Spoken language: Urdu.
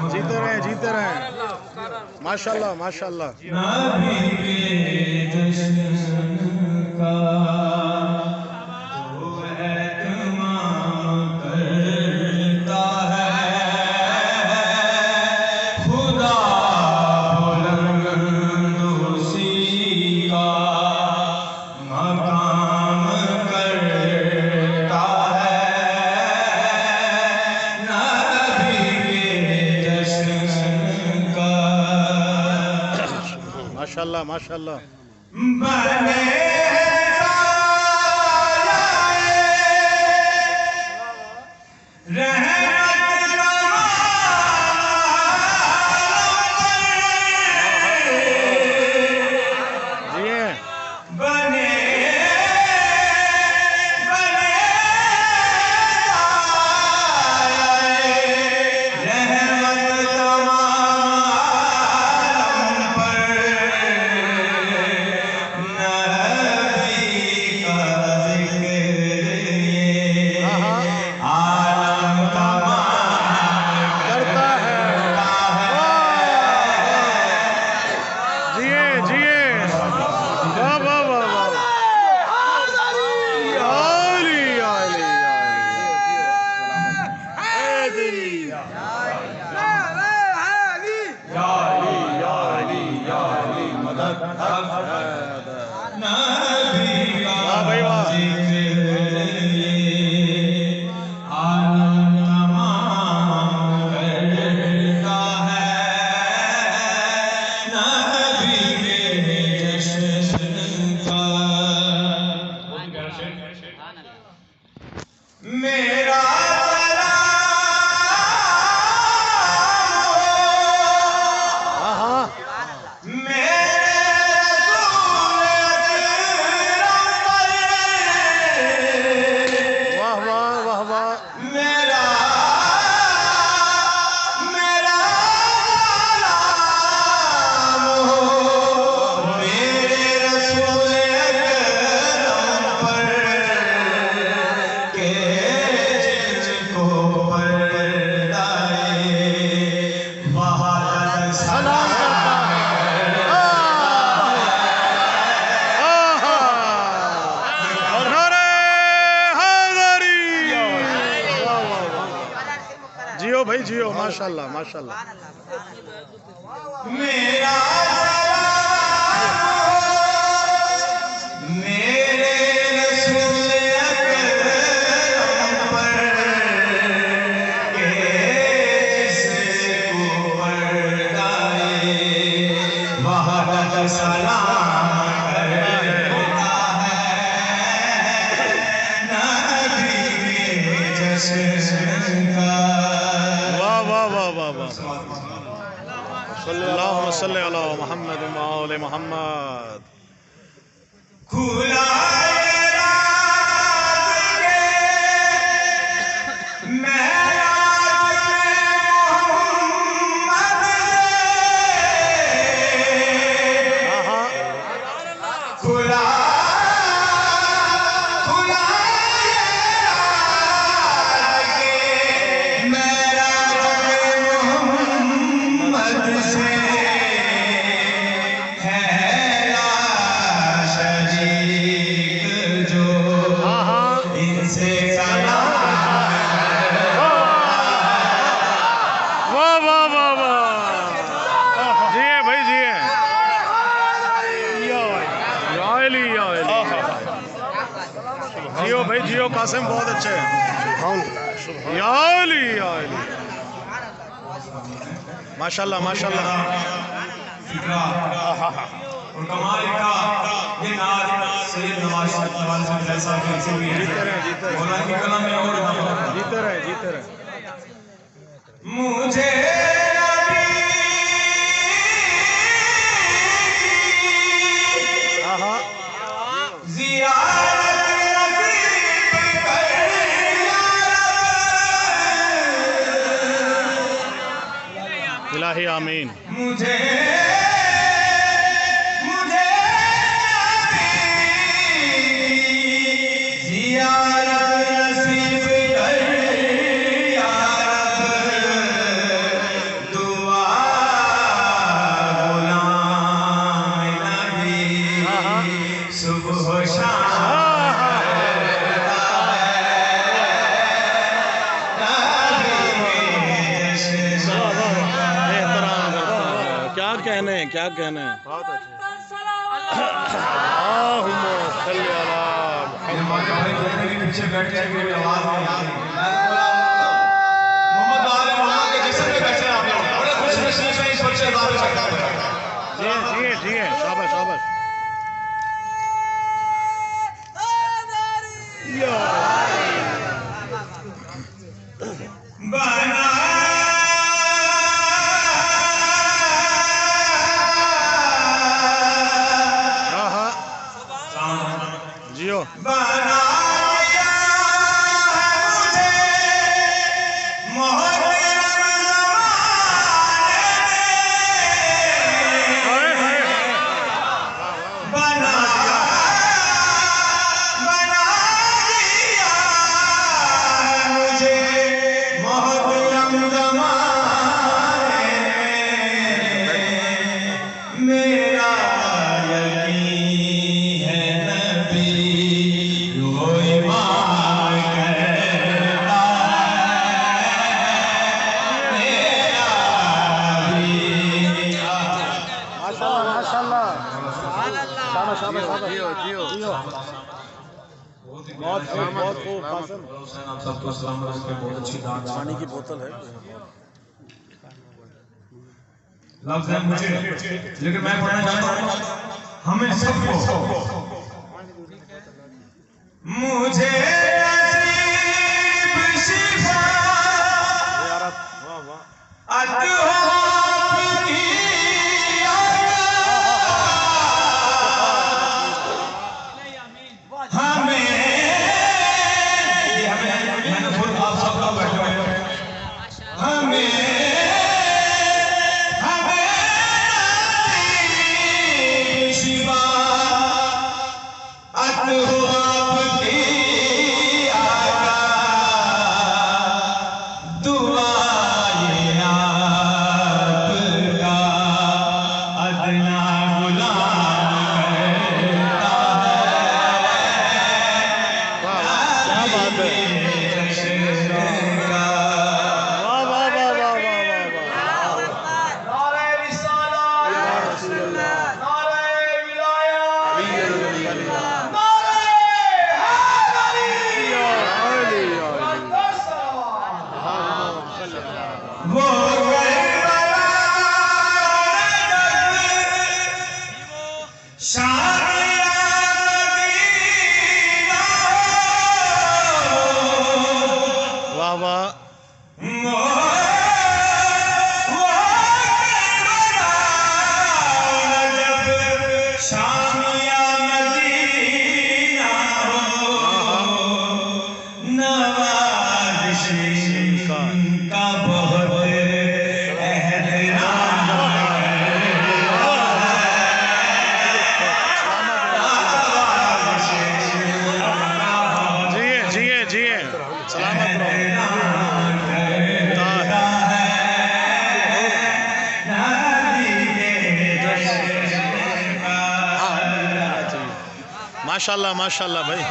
جیتے رہیں ماشاءاللہ ماشاءاللہ نبی کے جشن کا تو اہتمام کرتا ہے خدا بلند اسی کا مقام کرتا ہے نبی کے جشن کا ماشاءاللہ ماشاءاللہ بنے جیو بھائی جیو ماشاءاللہ ماشاءاللہ میرا میرے رسول اکرم پر کہ جس کو پردائے وحدت سلام کرتا ہے نبی کے جشن کا اللہم صلی علی محمد و آل محمد کھلا راز کے معراج میں محمد کھلا جیو بھائی جیو قاسم بہت اچھے ہیں یا علی یا علی ماشاءاللہ ماشاءاللہ اور کمال کا یہ ناز سید نواز شریف صاحب سے ہوئی ہے مولا کی کلام میں اور جیتے رہے جیتے رہے مجھے الہی آمین. مجھے کیا کہنے ہیں بہت اچھے. اللہم صلی علی محمد. پیچھے بیٹھ کے آواز نہیں آتی. محمد آل محمد کے جسم میں بیٹھے آپ لوگ بڑے خوش نصیب ہیں اس بچے بارے میں. جی شاباش شاباش. جیو بہت خوب. پانی کی بوتل ہے لفظ ہے مجھے لیکن میں پڑھنا چاہتا ہوں ہمیں سب کو مجھے نصیب شفا ماشاءاللہ ماشاءاللہ بھائی.